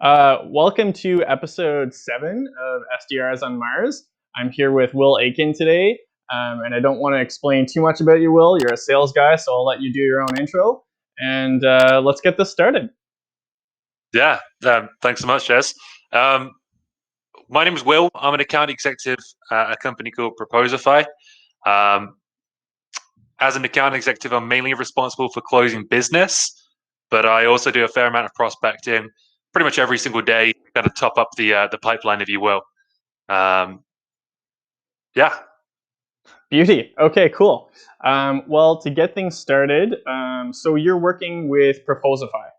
Welcome to episode 7 of SDRs on Mars. I'm here with Will Aitken today, and I don't want to explain too much about you, Will. You're a sales guy, so I'll let you do your own intro, and let's get this started. Yeah, thanks so much, Jess. My name is Will. I'm an account executive at a company called Proposify. As an account executive, I'm mainly responsible for closing business, but I also do a fair amount of prospecting pretty much every single day, kind of top up the pipeline, if you will. Yeah. Beauty. Okay, cool. Well, to get things started, so you're working with Proposify.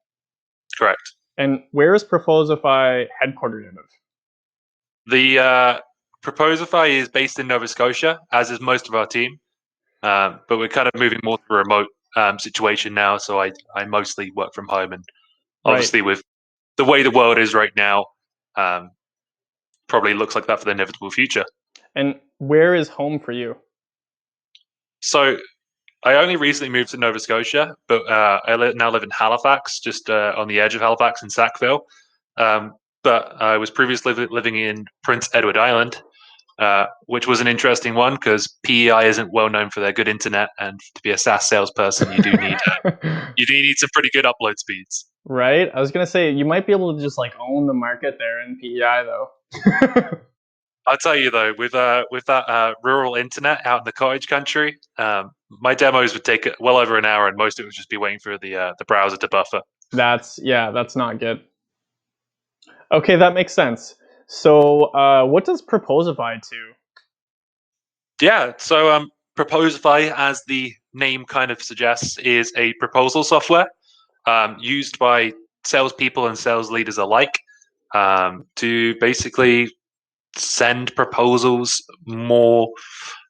Correct. And where is Proposify headquartered out of? The Proposify is based in Nova Scotia, as is most of our team. But we're kind of moving more to a remote situation now, so I mostly work from home, and obviously with the way the world is right now, probably looks like that for the inevitable future. And where is home for you? So I only recently moved to Nova Scotia, but I now live in Halifax, just on the edge of Halifax in Sackville. But I was previously living in Prince Edward Island, which was an interesting one because PEI isn't well known for their good internet, and to be a SaaS salesperson, you do need some pretty good upload speeds. Right. I was gonna say you might be able to just own the market there in PEI though. I'll tell you though, with that rural internet out in the cottage country, my demos would take well over an hour, and most of it would just be waiting for the browser to buffer. That's not good. Okay, that makes sense. So, what does Proposify do? Yeah, so Proposify, as the name kind of suggests, is a proposal software used by salespeople and sales leaders alike to basically send proposals more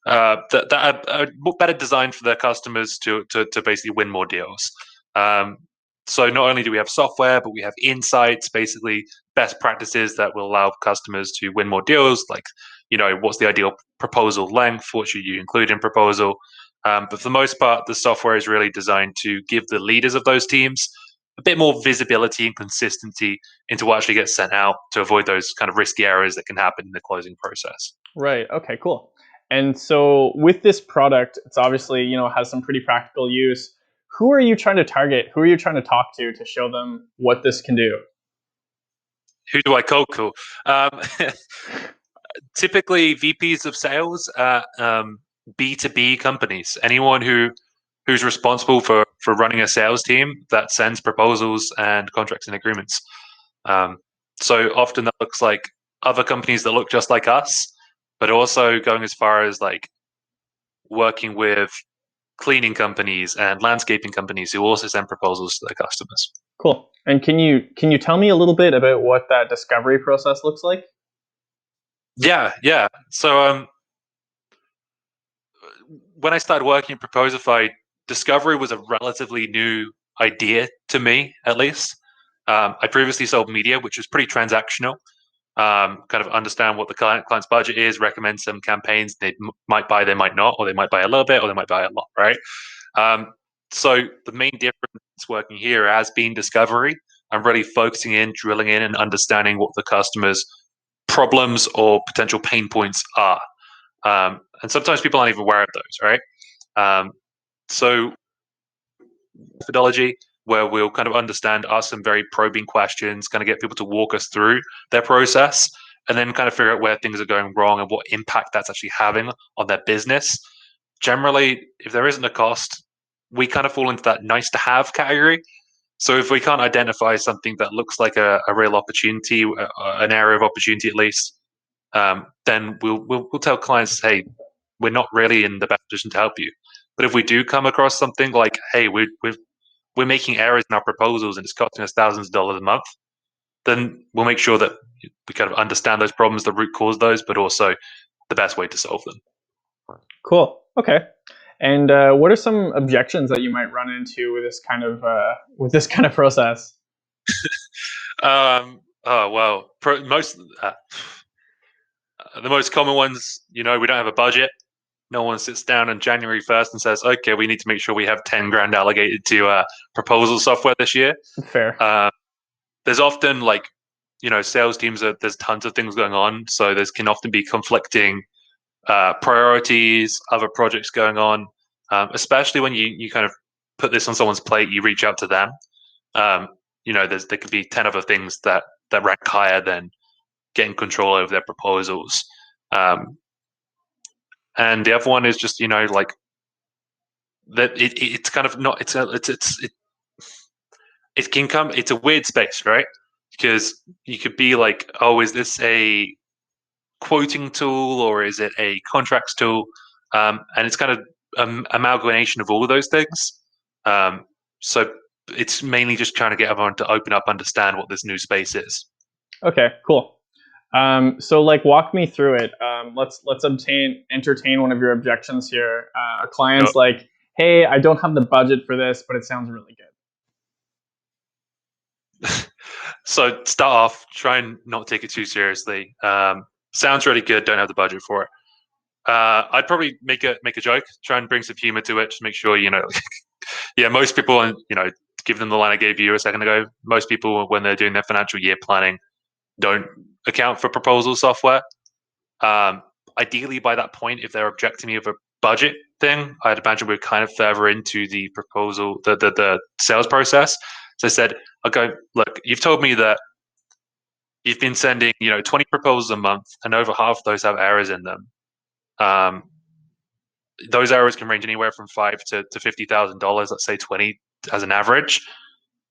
that are better designed for their customers to basically win more deals. So not only do we have software, but we have insights, basically best practices that will allow customers to win more deals. Like, what's the ideal proposal length? What should you include in proposal? But for the most part, the software is really designed to give the leaders of those teams a bit more visibility and consistency into what actually gets sent out to avoid those kind of risky errors that can happen in the closing process. Right. Okay, cool. And so with this product, it's obviously, has some pretty practical use. Who are you trying to target? Who are you trying to talk to show them what this can do? Who do I cold call? Typically VPs of sales at B2B companies, anyone who's responsible for running a sales team that sends proposals and contracts and agreements. So often that looks like other companies that look just like us, but also going as far as working with cleaning companies and landscaping companies who also send proposals to their customers. Cool. And can you tell me a little bit about what that discovery process looks like? Yeah. So when I started working at Proposify, discovery was a relatively new idea to me, at least. I previously sold media, which was pretty transactional. Kind of understand what the client's budget is, recommend some campaigns they might buy, they might not, or they might buy a little bit, or they might buy a lot, right? So the main difference working here has been discovery. I'm really focusing in, drilling in, and understanding what the customer's problems or potential pain points are. And sometimes people aren't even aware of those, right? So methodology where we'll kind of ask some very probing questions, kind of get people to walk us through their process, and then kind of figure out where things are going wrong and what impact that's actually having on their business. Generally, if there isn't a cost, we kind of fall into that nice to have category. So if we can't identify something that looks like a real opportunity, an area of opportunity at least, then we'll tell clients, hey, we're not really in the best position to help you. But if we do come across something like, hey, we're making errors in our proposals and it's costing us thousands of dollars a month, then we'll make sure that we kind of understand those problems, the root cause those, but also the best way to solve them. Cool. Okay. And what are some objections that you might run into with this kind of process? Oh well, the most common ones, we don't have a budget. No one sits down on January 1st and says, okay, we need to make sure we have 10 grand allocated to proposal software this year. Fair. There's often sales teams there's tons of things going on, so there can often be conflicting priorities, other projects going on, especially when you kind of put this on someone's plate, you reach out to them. There could be 10 other things that rank higher than getting control over their proposals. And the other one is just, like that it's kind of not, it can come, it's a weird space, right? Because you could be like, oh, is this a quoting tool or is it a contracts tool? And it's kind of amalgamation of all of those things. So it's mainly just trying to get everyone to open up, understand what this new space is. Okay, cool. So like walk me through it. Let's entertain one of your objections here. A client's like, hey, I don't have the budget for this, but it sounds really good. So start off, try and not take it too seriously. Sounds really good, don't have the budget for it. I'd probably make a joke, try and bring some humor to it, just make sure, yeah, most people, and give them the line I gave you a second ago, most people, when they're doing their financial year planning, don't account for proposal software. Ideally, by that point, if they're objecting me of a budget thing, I'd imagine we're kind of further into the proposal, the sales process. So I said, okay, look, you've told me that you've been sending, 20 proposals a month, and over half of those have errors in them. Those errors can range anywhere from $5,000 to $50,000. Let's say 20 as an average.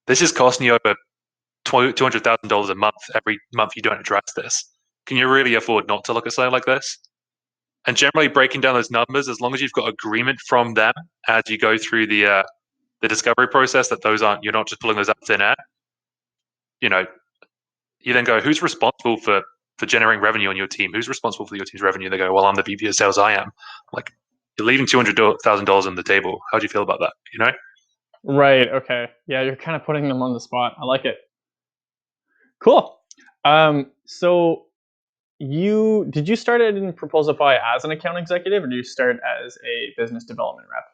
This is costing you over $200,000 a month every month you don't address this. Can you really afford not to look at something like this? And generally, breaking down those numbers, as long as you've got agreement from them as you go through the discovery process, that you're not just pulling those out of thin air. You then go, who's responsible for generating revenue on your team? Who's responsible for your team's revenue? They go, well, I'm the VP of sales. I am. I'm like, you're leaving $200,000 on the table. How do you feel about that? Right. Okay. Yeah, you're kind of putting them on the spot. I like it. Cool. So did you start in Proposify as an account executive, or did you start as a business development rep?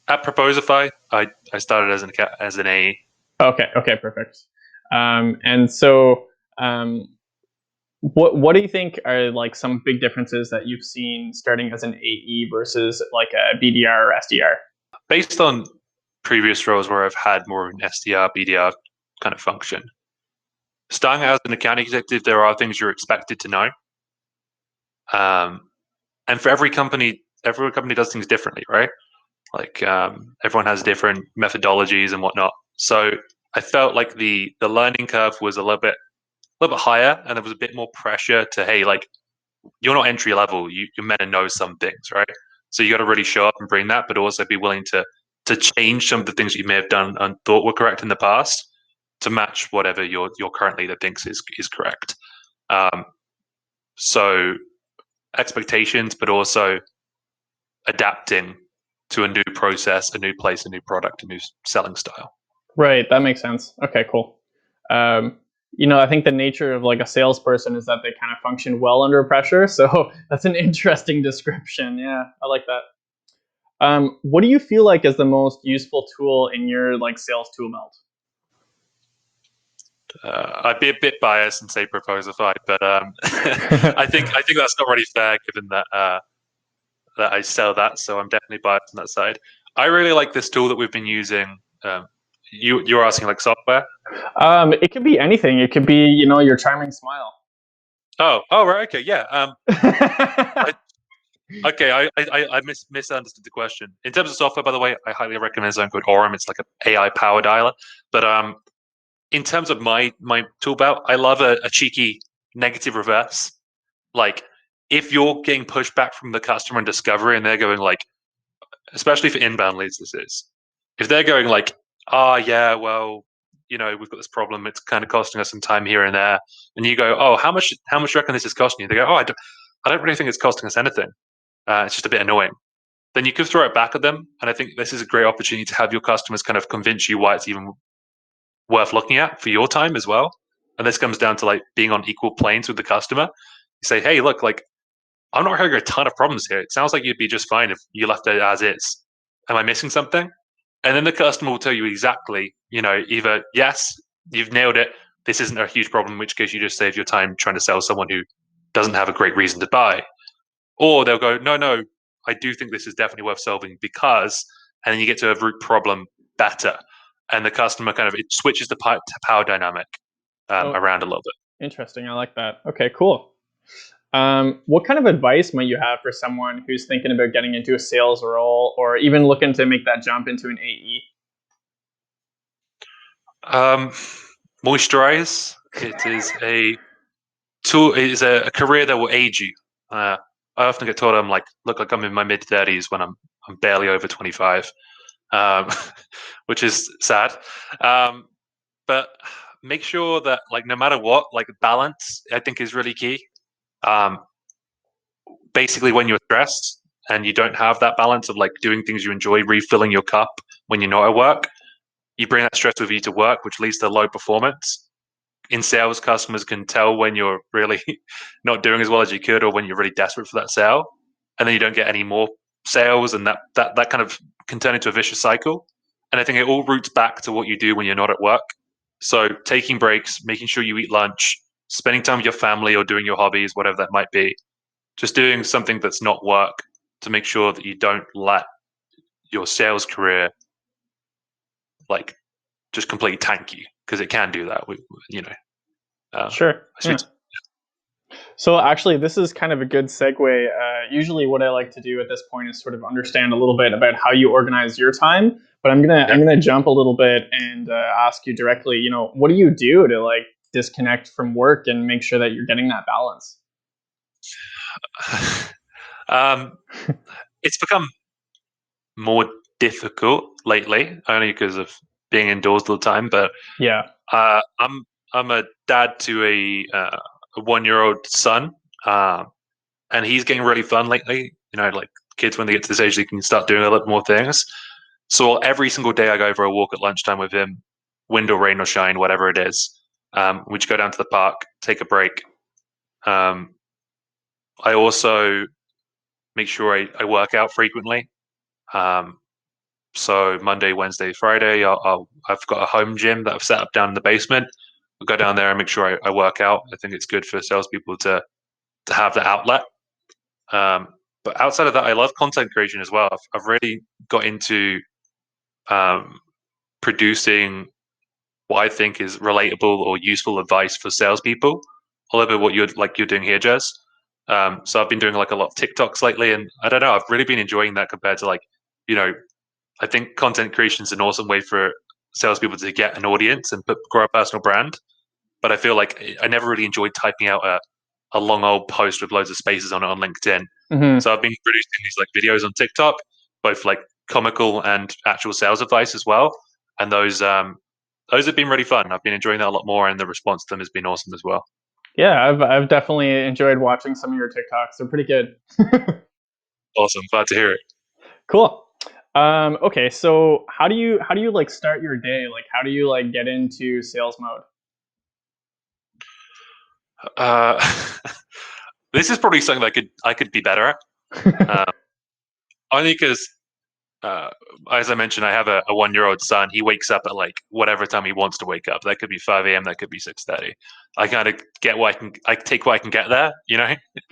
At Proposify, I started as an AE. Okay, perfect. And so, what do you think are like some big differences that you've seen starting as an AE versus like a BDR or SDR? Based on previous roles where I've had more of an SDR, BDR kind of function, starting out as an account executive, there are things you're expected to know. And for every company does things differently, right? Like everyone has different methodologies and whatnot. So I felt like the learning curve was a little bit higher, and there was a bit more pressure to, hey, like, you're not entry level. You're meant to know some things, right? So you got to really show up and bring that, but also be willing to change some of the things you may have done and thought were correct in the past to match whatever your current leader thinks is correct. So expectations, but also adapting to a new process, a new place, a new product, a new selling style. Right, that makes sense. Okay, cool. I think the nature of like a salesperson is that they kind of function well under pressure. So that's an interesting description. Yeah, I like that. What do you feel like is the most useful tool in your like sales tool belt? I'd be a bit biased and say Proposify, but I think that's not really fair, given that that I sell that. So I'm definitely biased on that side. I really like this tool that we've been using. You're asking like software? It could be anything. It could be, your charming smile. Oh, right. Okay, yeah. I misunderstood the question. In terms of software, by the way, I highly recommend something called Orem. It's like an AI power dialer. But in terms of my tool belt, I love a cheeky negative reverse. Like, if you're getting pushback from the customer in discovery and they're going like, especially for inbound leads, if they're going like, yeah, well, we've got this problem. It's kind of costing us some time here and there. And you go, oh, how much do you reckon this is costing you? They go, oh, I don't really think it's costing us anything. It's just a bit annoying. Then you could throw it back at them. And I think this is a great opportunity to have your customers kind of convince you why it's even worth looking at for your time as well. And this comes down to like being on equal planes with the customer. You say, hey, look, like, I'm not hearing a ton of problems here. It sounds like you'd be just fine if you left it as is. Am I missing something? And then the customer will tell you exactly, either yes, you've nailed it, this isn't a huge problem, in which case you just save your time trying to sell someone who doesn't have a great reason to buy. Or they'll go, no, I do think this is definitely worth solving because, and then you get to a root problem better. And the customer it switches the power dynamic around a little bit. Interesting. I like that. Okay, cool. What kind of advice might you have for someone who's thinking about getting into a sales role or even looking to make that jump into an AE? Moisturize. It is a tool. It is a career that will age you. I often get told look like I'm in my mid 30s when I'm barely over 25, which is sad. But make sure that no matter what, balance I think is really key. Basically, when you're stressed and you don't have that balance of doing things you enjoy, refilling your cup when you're not at work, you bring that stress with you to work, which leads to low performance. In sales, customers can tell when you're really not doing as well as you could, or when you're really desperate for that sale, and then you don't get any more sales, and that kind of can turn into a vicious cycle. And I think it all roots back to what you do when you're not at work. So taking breaks, making sure you eat lunch, spending time with your family, or doing your hobbies, whatever that might be. Just doing something that's not work to make sure that you don't let your sales career just completely tank you, because it can do that. Sure. Yeah. So actually, this is kind of a good segue. Usually what I like to do at this point is sort of understand a little bit about how you organize your time. But I'm gonna jump a little bit and ask you directly. What do you do to disconnect from work and make sure that you're getting that balance? It's become more difficult lately, only because of being indoors all the time. But yeah, I'm a dad to a 1-year-old son, and he's getting really fun lately. Kids, when they get to this age, they can start doing a lot more things. So every single day I go for a walk at lunchtime with him, wind or rain or shine, whatever it is. We just go down to the park, take a break. I also make sure I work out frequently. So Monday, Wednesday, Friday, I've got a home gym that I've set up down in the basement. I'll go down there and make sure I work out. I think it's good for salespeople to have the outlet. But outside of that, I love content creation as well. I've really got into producing what I think is relatable or useful advice for salespeople. A little bit what you're doing here, Jez. So I've been doing a lot of TikToks lately, and I don't know, I've really been enjoying that compared to I think content creation is an awesome way for salespeople to get an audience and grow a personal brand. But I feel like I never really enjoyed typing out a long old post with loads of spaces on it on LinkedIn. Mm-hmm. So I've been producing these videos on TikTok, both comical and actual sales advice as well. And those have been really fun. I've been enjoying that a lot more, and the response to them has been awesome as well. Yeah, I've definitely enjoyed watching some of your TikToks. They're pretty good. Awesome, glad to hear it. Cool. Okay, so how do you start your day? How do you get into sales mode? This is probably something that I could be better at. Only because, as I mentioned, I have a 1-year-old son. He wakes up at whatever time he wants to wake up. That could be 5 a.m. That could be 6:30. I kind of get I take what I can get there.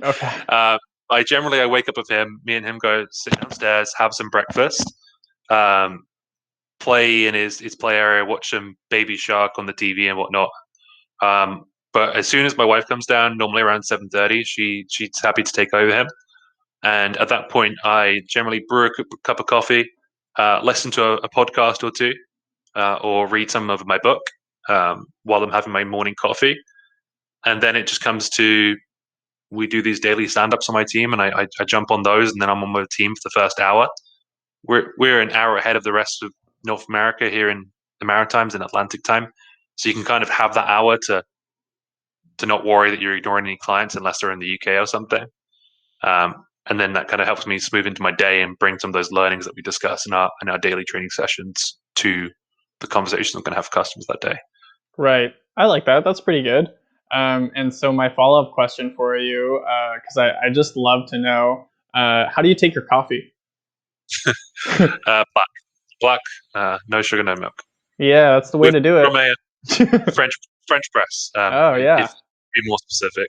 Okay. I wake up with him. Me and him go sit downstairs, have some breakfast, play in his play area, watch some Baby Shark on the TV and whatnot. But as soon as my wife comes down, normally around 7:30, she's happy to take over him. And at that point, I generally brew a cup of coffee, listen to a podcast or two, or read some of my book while I'm having my morning coffee. And then it just comes to, we do these daily stand-ups on my team, and I jump on those, and then I'm on my team for the first hour. We're an hour ahead of the rest of North America here in the Maritimes and Atlantic time. So you can kind of have that hour to not worry that you're ignoring any clients unless they're in the UK or something. And then that kind of helps me smooth into my day and bring some of those learnings that we discuss in our daily training sessions to the conversations I'm going to have with customers that day. Right. I like that. That's pretty good. And so my follow-up question for you, because I just love to know, how do you take your coffee? Black, no sugar, no milk. Yeah, that's the way to do it. From a French French press. Oh yeah. If to be more specific.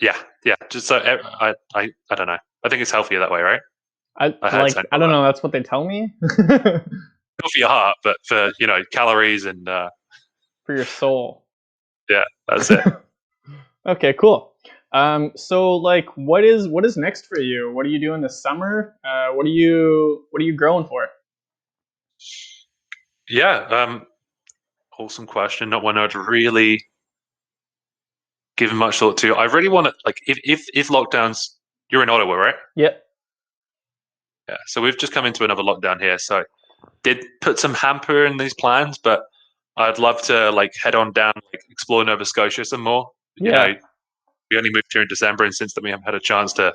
Yeah. Just so I don't know. I think it's healthier that way, right? I don't know. That's what they tell me. Not for your heart, but for calories and for your soul. Yeah, that's it. Okay, cool. So like, what is next for you? What are you doing this summer? What are you growing for? Yeah, awesome question. Not one I'd really given much thought to. I really want to, like, if lockdowns. You're in Ottawa, right? Yep. Yeah. So we've just come into another lockdown here. So did put some hamper in these plans, but I'd love to like head on down, like explore Nova Scotia some more. Yeah. We only moved here in December, and since then we haven't had a chance to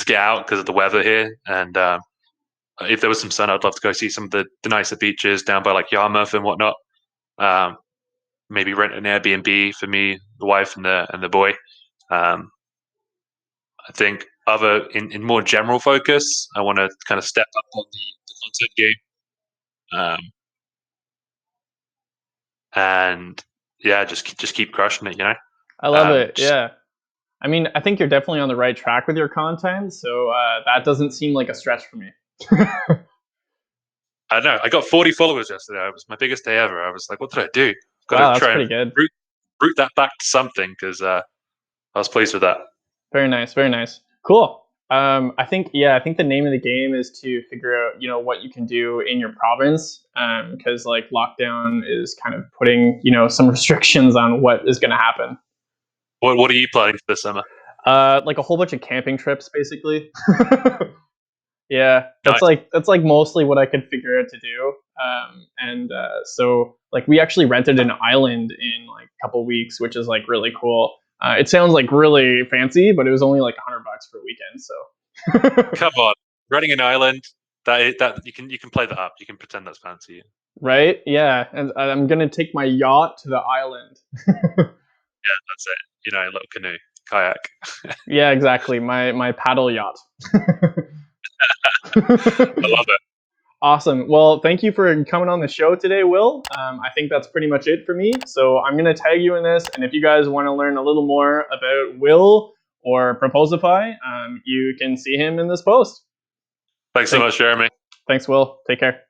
get out because of the weather here. And if there was some sun, I'd love to go see some of the nicer beaches down by like Yarmouth and whatnot. Maybe rent an Airbnb for me, the wife, and the boy. I think in more general focus, I want to kind of step up on the content game, and yeah, just keep crushing it. I love it. Yeah. I mean, I think you're definitely on the right track with your content, so that doesn't seem like a stretch for me. I know. I got 40 followers yesterday. It was my biggest day ever. I was like, what did I do? Wow, that's pretty good. Root that back to something, because I was pleased with that. Very nice. Very nice. Cool. I think the name of the game is to figure out, what you can do in your province, because like lockdown is kind of putting, some restrictions on what is going to happen. What are you planning for this summer? Like a whole bunch of camping trips, basically. Yeah, that's like mostly what I could figure out to do. So like we actually rented an island in like a couple weeks, which is like really cool. It sounds like really fancy, but it was only like $100 for a weekend. So come on, renting an island, that you can play that up. You can pretend that's fancy. Right? Yeah, and I'm gonna take my yacht to the island. Yeah, that's it. A little canoe, kayak. Yeah, exactly. My paddle yacht. I love it. Awesome. Well, thank you for coming on the show today, Will. I think that's pretty much it for me. So I'm going to tag you in this. And if you guys want to learn a little more about Will or Proposify, you can see him in this post. Thanks so much, Jeremy. Thanks, Will. Take care.